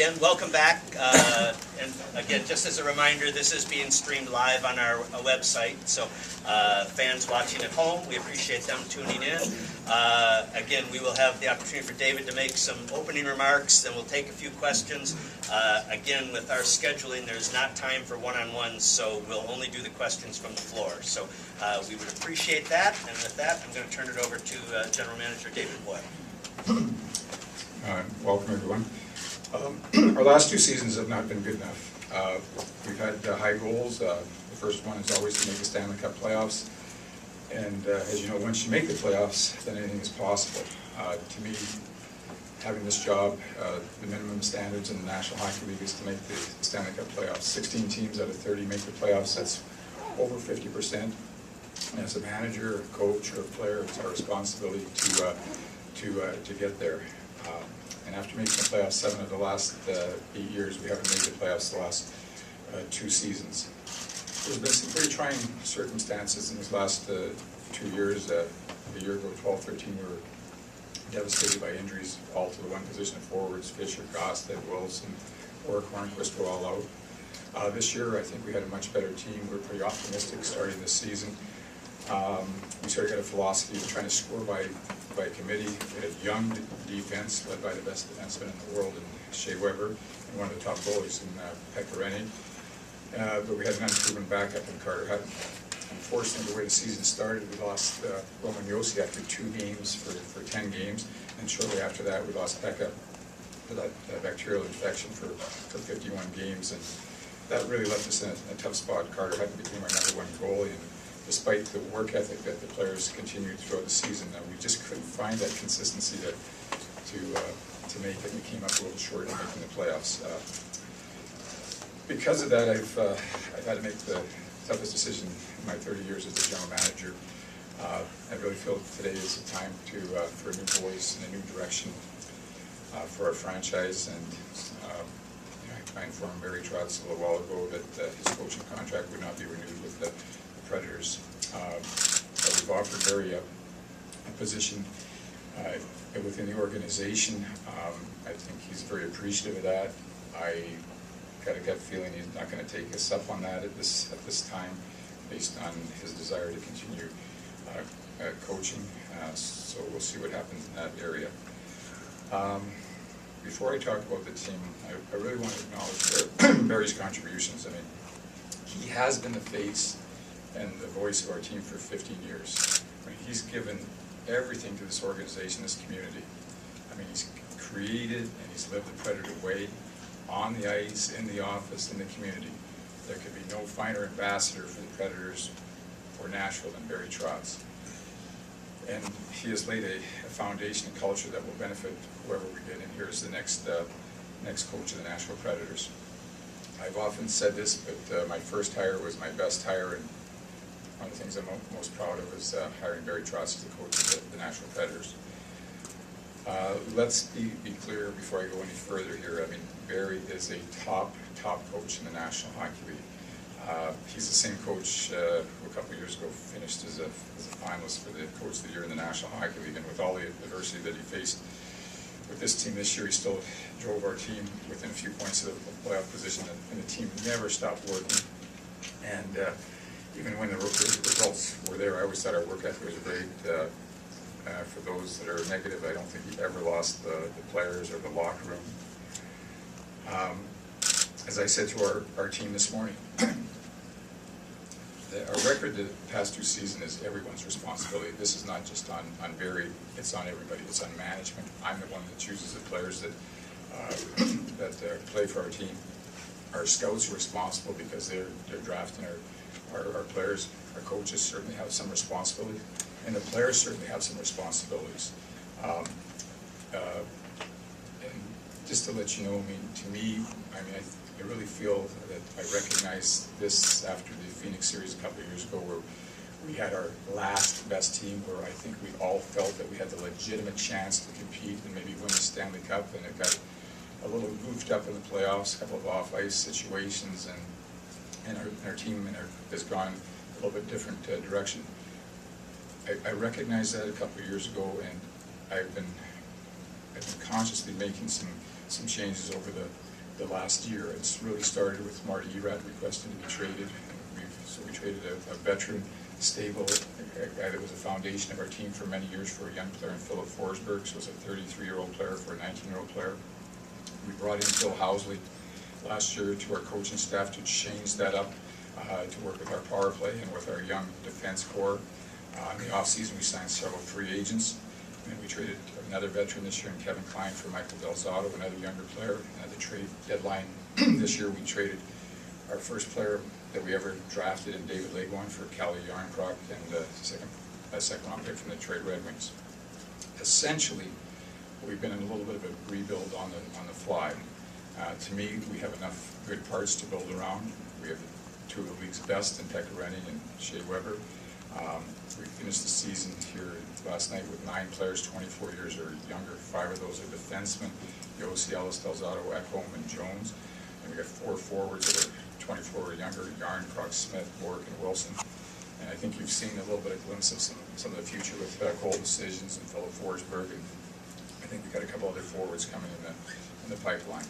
again, welcome back. And again, just as a reminder, this is being streamed live on our website. So fans watching at home, we appreciate them tuning in. Again, we will have the opportunity for David to make some opening remarks, then we'll take a few questions. Again, with our scheduling, there's not time for one-on-ones, so we'll only do the questions from the floor. So we would appreciate that. And with that, I'm going to turn it over to General Manager David Poile. Welcome, everyone. Our last two seasons have not been good enough. We've had high goals. The first one is always to make the Stanley Cup playoffs. And as you know, once you make the playoffs, then anything is possible. To me, having this job, the minimum standards in the National Hockey League is to make the Stanley Cup playoffs. 16 teams out of 30 make the playoffs. That's over 50%. And as a manager, a coach, or a player, it's our responsibility to get there. And after making the playoffs 7 of the last 8 years, we haven't made the playoffs the last 2 seasons. There's been some pretty trying circumstances in these last 2 years. A year ago, 12-13, we were devastated by injuries, all to the one position of forwards: Fisher, Gostead, Wilson, or Hornquist were all out. This year, I think we had a much better team. We were pretty optimistic starting this season. We sort of got a philosophy of trying to score by committee. We had young defense led by the best defenseman in the world in Shea Weber and one of the top goalies in Pecoreni. But we had an unproven backup in Carter Hutton. Unfortunately, the way the season started, we lost Roman Yossi after 2 games for 10 games, and shortly after that we lost Pekka for that bacterial infection for 51 games, and that really left us in a tough spot. Carter Hutton became our #1 goalie, and despite the work ethic that the players continued throughout the season, we just couldn't find that consistency to make it. We came up a little short in making the playoffs. Because of that, I've had to make the toughest decision in my 30 years as a general manager. I really feel today is the time for a new voice and a new direction for our franchise. And I informed Barry Trotz a little while ago that his coaching contract would not be renewed with the Predators. We've offered Barry a position within the organization. I think he's very appreciative of that. I got a gut feeling he's not going to take us up on that at this time, based on his desire to continue coaching. So we'll see what happens in that area. Before I talk about the team, I really want to acknowledge Barry's contributions. I mean, he has been the face and the voice of our team for 15 years. I mean, he's given everything to this organization, this community. I mean, he's created and he's lived the Predator way on the ice, in the office, in the community. There could be no finer ambassador for the Predators or Nashville than Barry Trotz. And he has laid a foundation and culture that will benefit whoever we get in here as the next coach of the Nashville Predators. I've often said this, but my first hire was my best hire, and one of the things I'm most proud of is hiring Barry Trotz as the coach of the Nashville Predators. Let's be clear before I go any further here. I mean, Barry is a top coach in the National Hockey League. He's the same coach who a couple of years ago finished as a finalist for the Coach of the Year in the National Hockey League, and with all the adversity that he faced with this team this year, he still drove our team within a few points of the playoff position, and the team never stopped working. And even when the results were there, I always thought our work ethic was great. For those that are negative, I don't think he ever lost the players or the locker room. As I said to our team this morning, our record the past 2 seasons is everyone's responsibility. This is not just on Barry, it's on everybody. It's on management. I'm the one that chooses the players that play for our team. Our scouts are responsible because they're drafting our players. Our coaches certainly have some responsibility, and the players certainly have some responsibilities. And just to let you know, I mean, to me, I really feel that I recognize this after the Phoenix series a couple of years ago, where we had our last best team, where I think we all felt that we had the legitimate chance to compete and maybe win the Stanley Cup, and it got a little goofed up in the playoffs, a couple of off-ice situations, and our team has gone a little bit different direction. I recognized that a couple of years ago, and I've been consciously making some changes over the last year. It's really started with Marty Erat requesting to be traded. So we traded a veteran, stable, a guy that was a foundation of our team for many years for a young player in Philip Forsberg, so it's a 33-year-old player for a 19-year-old player. We brought in Phil Housley last year to our coaching staff to change that up, to work with our power play and with our young defense core. In the offseason, we signed several free agents, and we traded another veteran this year in Kevin Klein for Michael Delzato, another younger player. And at the trade deadline this year, we traded our first player that we ever drafted in David Legwine for Calle Yarncroc and a second round pick from the Detroit Red Wings. Essentially, we've been in a little bit of a rebuild on the fly. To me, we have enough good parts to build around. We have two of the league's best in Pekka Rinne and Shea Weber. We finished the season here last night with 9 players, 24 years or younger. 5 of those are defensemen: Yossi, Ellis, Delzato, Ekholm, and Jones. And we got 4 forwards that are 24 or younger: Yarncroc, Smith, Bork, and Wilson. And I think you've seen a little bit of glimpse of some of the future with Cole Decisions and Philip Forsberg. And I think we've got a couple other forwards coming in the pipeline.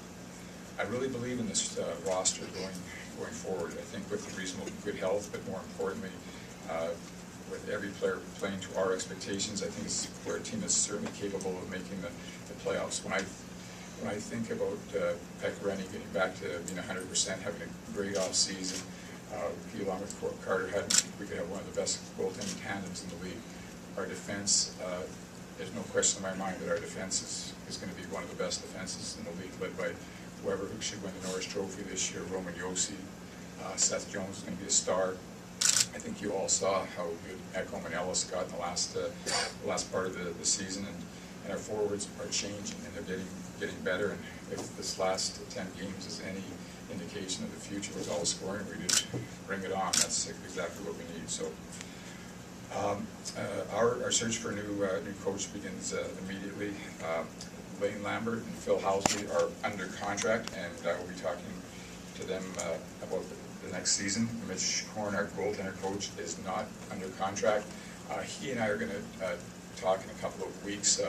I really believe in this roster going forward. I think with reasonable good health, but more importantly, with every player playing to our expectations, I think we're a team that's certainly capable of making the playoffs. When I think about Pekka Rinne getting back to being 100%, having a great off season, he along with Carter Hutton, we could have one of the best goaltending tandems in the league. Our defense, there's no question in my mind that our defense is going to be one of the best defenses in the league, led by Weber, who should win the Norris Trophy this year, Roman Yossi. Seth Jones is going to be a star. I think you all saw how good Ekholm and Ellis got in the last part of the season, and our forwards are changing and they're getting better. And if this last 10 games is any indication of the future with all the scoring we did, bring it on. That's exactly what we need. So our search for a new coach begins immediately. Lane Lambert and Phil Housley are under contract, and I will be talking to them about the next season. Mitch Korn, our goaltender coach, is not under contract. He and I are going to talk in a couple of weeks.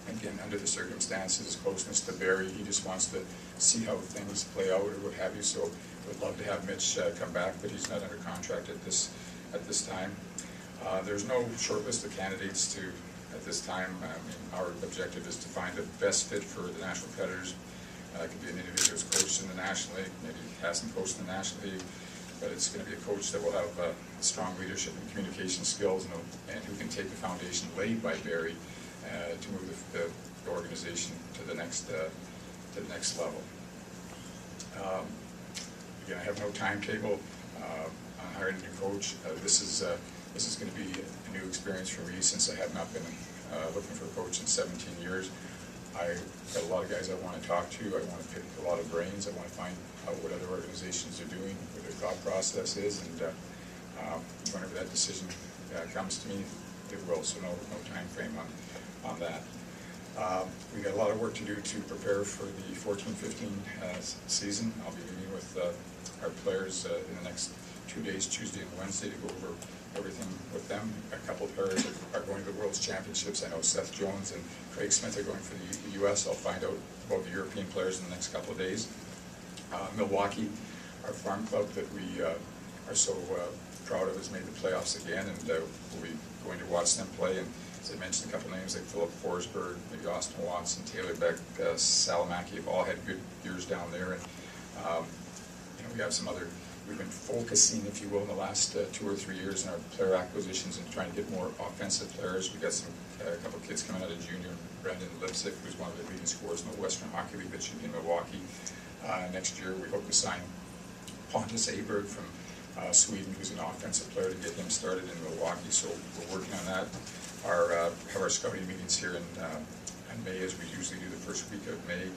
Again, under the circumstances, his closeness to Barry, he just wants to see how things play out or what have you. So would love to have Mitch come back, but he's not under contract at this time. There's no short list of candidates at this time. I mean, our objective is to find the best fit for the Nashville Predators. It could be an individual who's coached in the National League, maybe hasn't coached in the National League, but it's going to be a coach that will have strong leadership and communication skills, and who can take the foundation laid by Barry to move the organization to the next level. Again, I have no timetable on hiring a new coach. This is going to be a new experience for me, since I have not been looking for a coach in 17 years. I've got a lot of guys I want to talk to. I want to pick a lot of brains. I want to find out what other organizations are doing, what their thought process is, and whenever that decision comes to me, it will. So no time frame on that. We got a lot of work to do to prepare for the 14-15 season. I'll be meeting with our players in the next 2 days, Tuesday and Wednesday, to go over everything with them. A couple of players are going to the World's Championships. I know Seth Jones and Craig Smith are going for the U.S. I'll find out about the European players in the next couple of days. Milwaukee, our farm club that we are so proud of, has made the playoffs again, and we'll be going to watch them play. And as I mentioned, a couple of names like Philip Forsberg, maybe Austin Watson, Taylor Beck, Salamaki have all had good years down there. And we have some other. We've been focusing, if you will, in the last 2 or 3 years in our player acquisitions and trying to get more offensive players. We've got a couple of kids coming out of junior. Brendan Lipsick, who's one of the leading scorers in the Western Hockey League, that should be in Milwaukee next year. We hope to sign Pontus Aberg from Sweden, who's an offensive player, to get him started in Milwaukee. So we're working on that. Have our scouting meetings here in May, as we usually do the first week of May.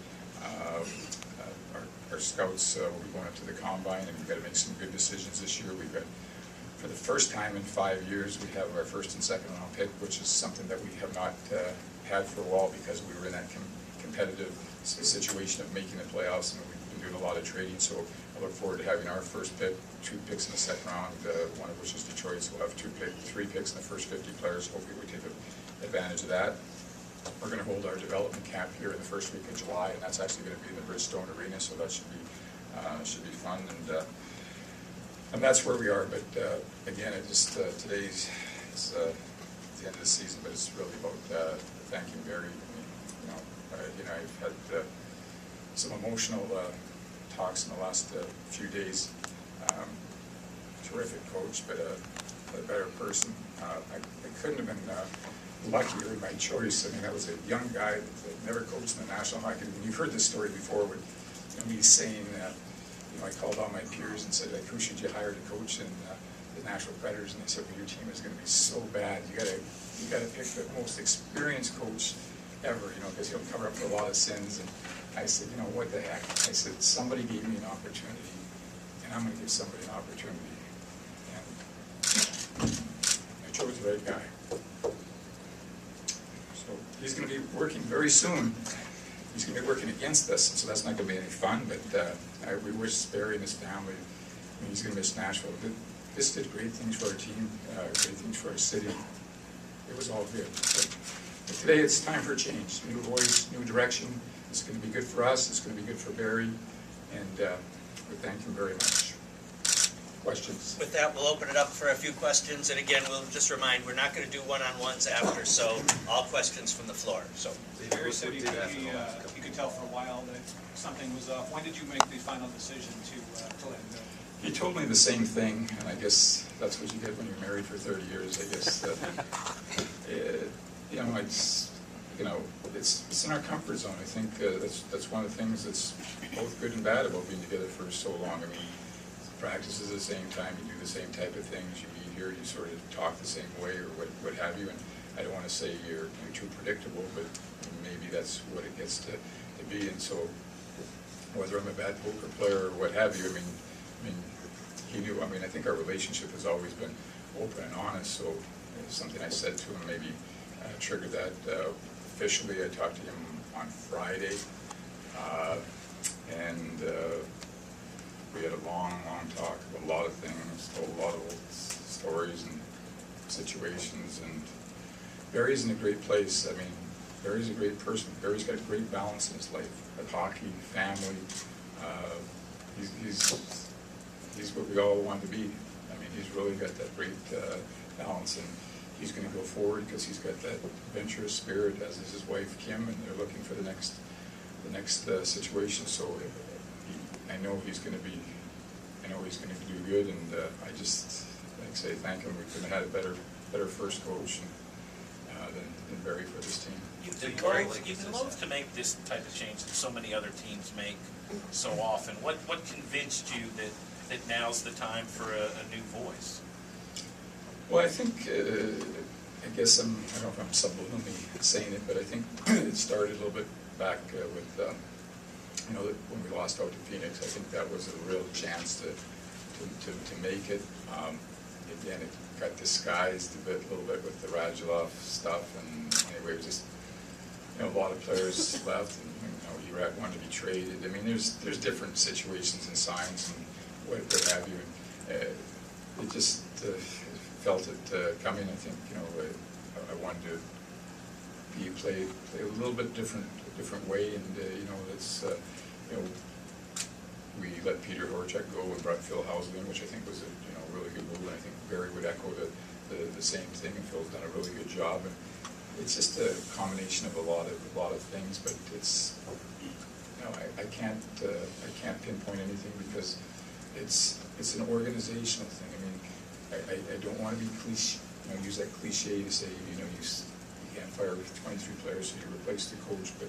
Our scouts will be going up to the combine, and we've got to make some good decisions this year. We've got, for the first time in 5 years, we have our first and second round pick, which is something that we have not had for a while, because we were in that competitive situation of making the playoffs, and we've been doing a lot of trading. So I look forward to having our first pick, 2 picks in the second round, one of which is Detroit. So we'll have 3 picks in the first 50 players. Hopefully we take advantage of that. we're going to hold our development camp here in the first week of July, and that's actually going to be in the Bridgestone Arena, so that should be fun, and that's where we are. But again, it just today's is the end of the season, but it's really about thanking Barry. I mean, I've had some emotional talks in the last few days. Terrific coach, but a better person. I couldn't have been luckier in my choice. I mean, that was a young guy that never coached in the National Hockey League. You've heard this story before with me saying, I called all my peers and said, like, who should you hire to coach in the Nashville Predators? And they said, well, your team is going to be so bad. You got to pick the most experienced coach ever, because he'll cover up for a lot of sins. And I said, what the heck? I said, somebody gave me an opportunity, and I'm going to give somebody an opportunity. I chose the right guy. So he's going to be working very soon. He's going to be working against us, so that's not going to be any fun, but we wish Barry and his family, he's going to miss Nashville. This did great things for our team, great things for our city. It was all good. But today it's time for a change. New voice, new direction. It's going to be good for us. It's going to be good for Barry, and we thank him very much. Questions? With that, we'll open it up for a few questions, and again, we'll just remind, we're not going to do one-on-ones after, so all questions from the floor. So, Barry said you could tell for a while that something was up. When did you make the final decision to let him go? He told me the same thing, and I guess that's what you get when you're married for 30 years. I guess it's in our comfort zone. I think that's one of the things that's both good and bad about being together for so long. I mean, practices at the same time, you do the same type of things, you meet here, you sort of talk the same way or what have you, and I don't want to say you're too predictable, but maybe that's what it gets to be. And so whether I'm a bad poker player or what have you, I mean he knew. I mean, I think our relationship has always been open and honest, so something I said to him maybe triggered that. Officially, I talked to him on Friday, and we had a long talk about a lot of things, told a lot of old stories and situations, and Barry's in a great place. I mean, Barry's a great person. Barry's got a great balance in his life, with hockey, family. He's what we all want to be. I mean, he's really got that great balance, and he's going to go forward because he's got that adventurous spirit, as is his wife Kim, and they're looking for the next situation. So I know he's going to be. I know he's going to do good, and I just say thank him. We couldn't have had a better first coach than Barry for this team. You've been loath to make this type of change that so many other teams make so often. What convinced you that now's the time for a new voice? Well, I think, I guess I don't know if I'm subliminally saying it, but I think it started a little bit back with, when we lost out to Phoenix. I think that was a real chance to make it. Again, it got disguised a little bit with the Radulov stuff, and anyway, it was just, a lot of players left, and Iraq wanted to be traded. I mean, there's different situations and signs and what have you. And it just felt it coming. I think I wanted to play a little bit different way, and we let Peter Horchak go and brought Phil Housley in, which I think was a really good move, and I think Barry would echo the same thing, and Phil's done a really good job. And it's just a combination of a lot of things, but it's I can't pinpoint anything because it's an organizational thing. I mean, I don't want to be cliche, use that cliche to say you can't fire 23 players so you replace the coach, but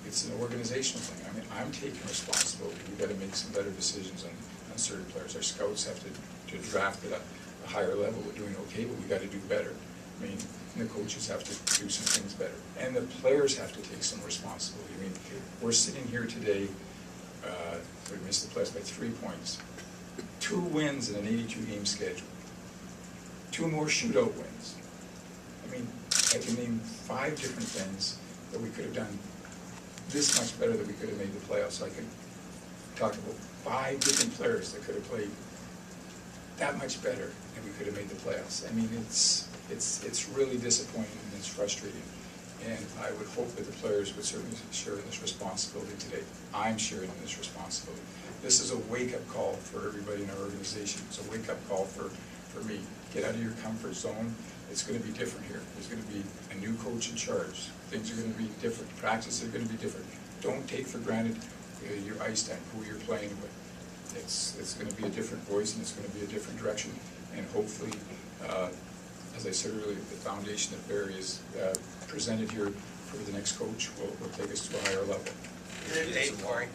it's an organizational thing. I mean, I'm taking responsibility. We've got to make some better decisions on certain players. Our scouts have to draft at a higher level. We're doing okay, but we got to do better. I mean, the coaches have to do some things better, and the players have to take some responsibility. I mean, we're sitting here today. We missed the playoffs by 3 points. 2 wins in an 82-game schedule. 2 more shootout wins. I mean, I can name 5 different things that we could have done this much better, that we could have made the playoffs. So I could talk about 5 different players that could have played that much better, and we could have made the playoffs. I mean, it's really disappointing and it's frustrating. And I would hope that the players would certainly share in this responsibility today. I'm sharing in this responsibility. This is a wake-up call for everybody in our organization. It's a wake-up call for me. Get out of your comfort zone. It's going to be different here. There's going to be a new coach in charge. Things are going to be different. Practices are going to be different. Don't take for granted your ice time, who you're playing with. It's going to be a different voice, and it's going to be a different direction. And hopefully, as I said earlier, the foundation that Barry has presented here for the next coach will take us to a higher level. Hey, Corey,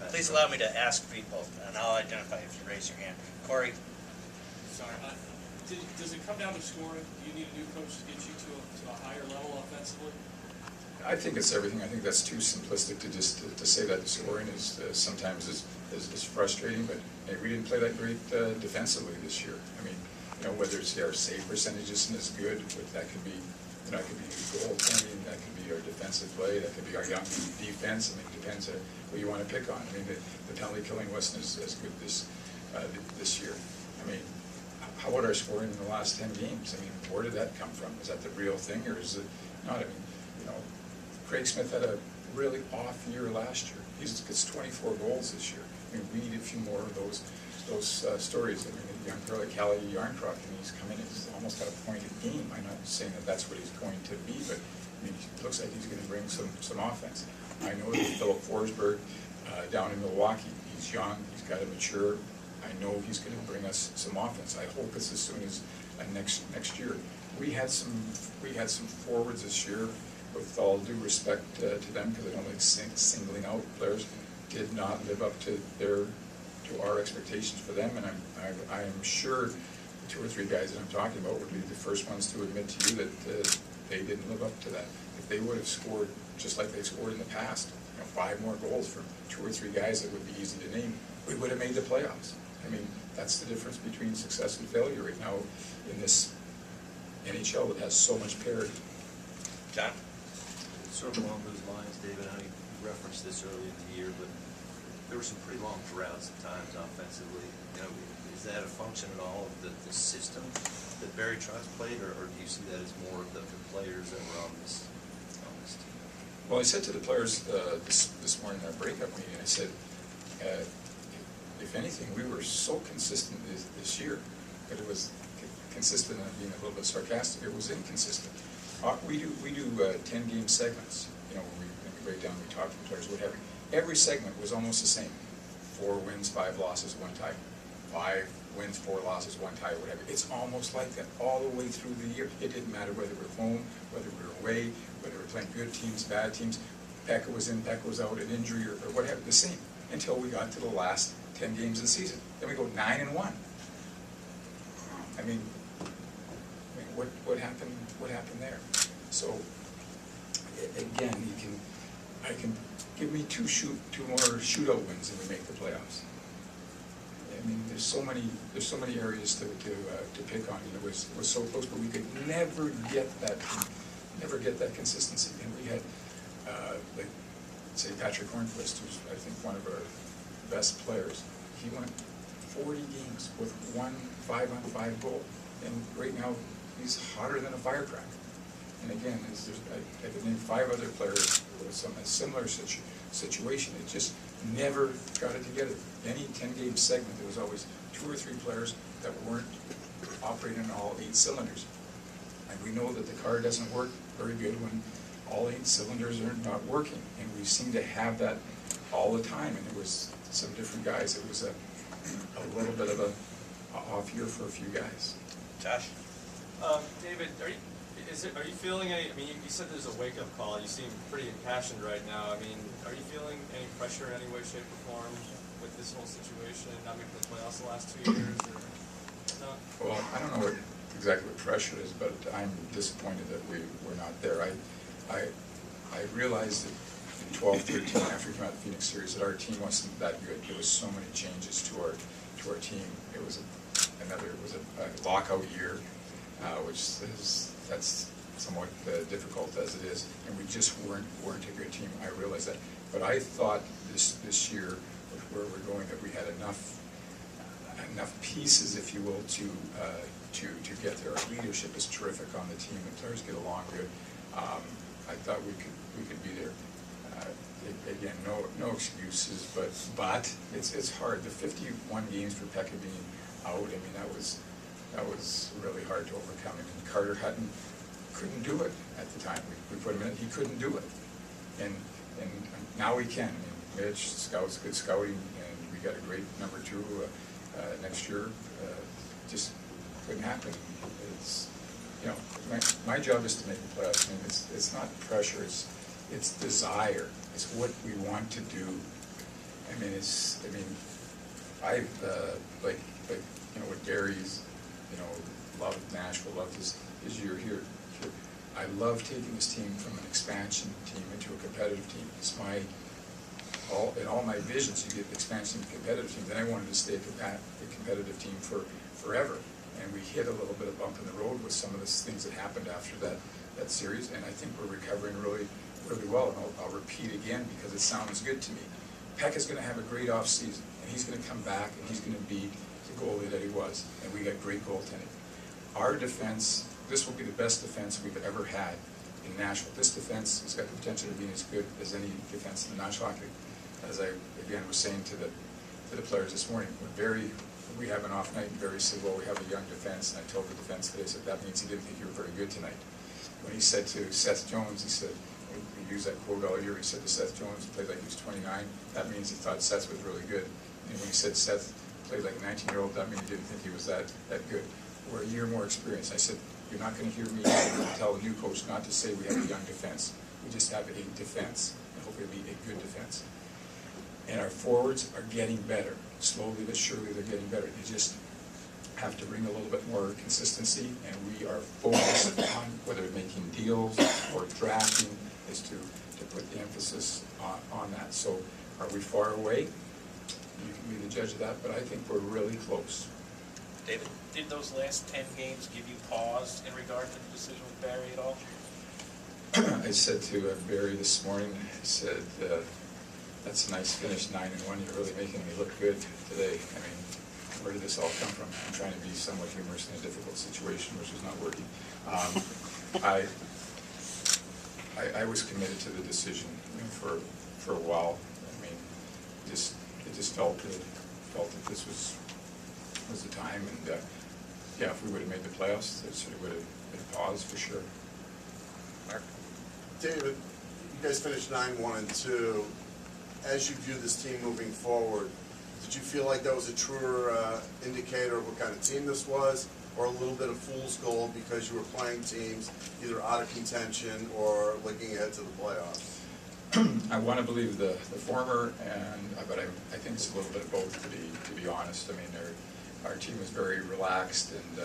please allow me to ask people, and I'll identify if you raise your hand. Corey? Sorry, does it come down to scoring? Do you need a new coach to get you to a higher level offensively? I think it's everything. I think that's too simplistic to just to say that the scoring is sometimes is frustrating, but hey, we didn't play that great defensively this year. I mean, whether it's our save percentage isn't as good, but that could be, it could be goaltending, that could be our defensive play, that could be our young defense. I mean, it depends on what you want to pick on. I mean, the penalty killing wasn't as good this year. I mean, how about our scoring in the last 10 games? I mean, where did that come from? Is that the real thing, or is it not? I mean, Craig Smith had a really off year last year. He gets 24 goals this year. I mean, we need a few more of those stories. I mean, a young girl like Callie Yarncroft, and he's come in, he's almost got a point a game. I'm not saying that that's what he's going to be, but I mean, it looks like he's going to bring some offense. I know that Philip Forsberg down in Milwaukee, he's young, he's got to mature. I know he's going to bring us some offense. I hope it's as soon as next year. We had some forwards this year. With all due respect to them, because I don't like singling out players, did not live up to our expectations for them, and I am sure the 2 or 3 guys that I'm talking about would be the first ones to admit to you that they didn't live up to that. If they would have scored just like they've scored in the past, 5 more goals from 2 or 3 guys that would be easy to name, we would have made the playoffs. I mean, that's the difference between success and failure right now in this NHL that has so much parity. John? Sort of along those lines, David, I know you referenced this early in the year, but there were some pretty long droughts at times offensively. Is that a function at all of the system that Barry Trotz played, or do you see that as more of the players that were on this team? Well, I said to the players this morning in our breakup meeting, I said, if anything, we were so consistent this year, but it was consistent, and being a little bit sarcastic, it was inconsistent. We do 10-game segments. When we break down, we talk to the players, what have you. Every segment was almost the same. 4 wins, 5 losses, 1 tie. 5 wins, 4 losses, 1 tie, whatever. It's almost like that all the way through the year. It didn't matter whether we're home, whether we're away, whether we're playing good teams, bad teams. Pekka was in, Pekka was out, an injury or whatever. The same until we got to the last 10 games of the season. Then we go 9-1. I mean, what happened? What happened there? So again, I can give me 2 more shootout wins and we make the playoffs. I mean, there's so many areas to pick on. It was so close, but we could never get that consistency. And we had like say Patrick Hornquist, who's I think one of our best players. He went 40 games with 1 5-on-5 goal, and right now he's hotter than a firecracker. And again, I could name 5 other players with a similar situation. It just never got it together. Any 10-game segment, there was always 2 or 3 players that weren't operating on all 8 cylinders. And we know that the car doesn't work very good when all 8 cylinders are not working. And we seem to have that all the time. And it was some different guys. It was a little bit of a off year for a few guys. Josh? David, are you feeling any, I mean, you said there's a wake-up call. You seem pretty impassioned right now. I mean, are you feeling any pressure in any way, shape, or form with this whole situation, not making the playoffs the last 2 years, or not? Well, I don't know exactly what pressure is, but I'm disappointed that we're not there. I realized that in 12-13, after we came out of the Phoenix series, that our team wasn't that good. There was so many changes to our team. It was a lockout year, that's somewhat difficult as it is, and we just weren't a good team. I realized that, but I thought this year, with where we're going, that we had enough pieces, if you will, to get there. Our leadership is terrific on the team. The players get along good. I thought we could be there. Again, no excuses, but it's hard. The 51 games for Pekka being out, I mean, that was really hard to overcome. I mean, Carter Hutton couldn't do it at the time. We put him in, he couldn't do it. And now he can. I mean, Mitch, scouts, good scouting, and we got a great number 2 next year. Just couldn't happen. It's, you know, my job is to make the playoffs. I mean, it's not pressure, it's desire. It's what we want to do. I mean, I've like you know, what Barry's, you know, loved Nashville, loved his year here. I love taking this team from an expansion team into a competitive team. It's in all my visions, you get expansion and competitive team. Then I wanted to stay a competitive team forever. And we hit a little bit of bump in the road with some of the things that happened after that series. And I think we're recovering really well. And I'll repeat again because it sounds good to me. Peck is going to have a great off season, and he's going to come back and he's going to be the goalie that he was. And we got great goaltending. Our defense, this will be the best defense we've ever had in Nashville. This defense has got the potential to be as good as any defense in the National Hockey League. As I again was saying to the players this morning, when we have an off night, and Barry said, well, we have a young defense, and I told the defense today, I said, that means he didn't think you were very good tonight. When he said to Seth Jones, he said, we use that quote all year, he said to Seth Jones, he played like he was 29, that means he thought Seth was really good. And when he said Seth played like a 19-year-old, that means he didn't think he was that good. We're a year more experienced. I said, you're not going to hear me tell a new coach not to say we have a young defense. We just have a defense, and hopefully it'll be a good defense. And our forwards are getting better. Slowly but surely they're getting better. You just have to bring a little bit more consistency, and we are focused on whether making deals or drafting is to put the emphasis on that. So are we far away? You can be the judge of that, but I think we're really close. David? Did those last 10 games give you pause in regard to the decision with Barry at all? I said to Barry this morning, I said, that's a nice finish, 9-1. You're really making me look good today. I mean, where did this all come from? I'm trying to be somewhat humorous in a difficult situation, which is not working. I was committed to the decision, you know, for a while. I mean, it just felt that this was the time, and yeah, if we would have made the playoffs, there sort of would have been a pause for sure. Mark? David, you guys finished 9-1-2. As you view this team moving forward, did you feel like that was a truer indicator of what kind of team this was, or a little bit of fool's gold because you were playing teams either out of contention or looking ahead to the playoffs? I want to believe the former, but I think it's a little bit of both, to be honest. I mean, our team was very relaxed, and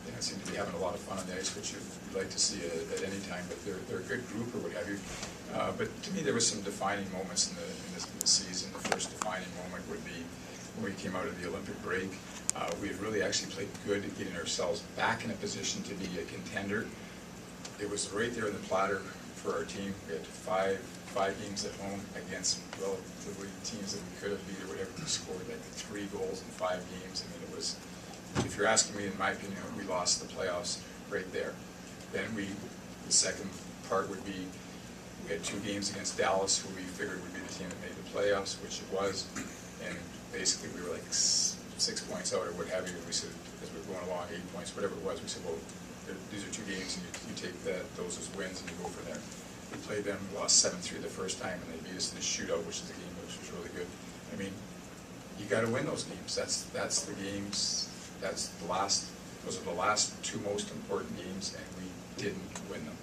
they don't seem to be having a lot of fun on the ice, which you'd like to see at any time. But they're a good group, or what have you. But to me, there was some defining moments in the season. The first defining moment would be when we came out of the Olympic break. We had really actually played good at getting ourselves back in a position to be a contender. It was right there in the platter for our team. We had five games at home against relatively teams that we could have beat or whatever. We scored like 3 goals in 5 games. I mean, it was, if you're asking me, in my opinion, we lost the playoffs right there. Then the second part would be, we had 2 games against Dallas, who we figured would be the team that made the playoffs, which it was. And basically we were like 6 points out or what have you. And we said, as we were going along, 8 points, whatever it was, we said, well, these are 2 games, and you take those as wins and you go from there. We played them, we lost 7-3 the first time, and they beat us in the shootout, which is a game which was really good. I mean, you got to win those games. That's the games. Those are the last 2 most important games, and we didn't win them.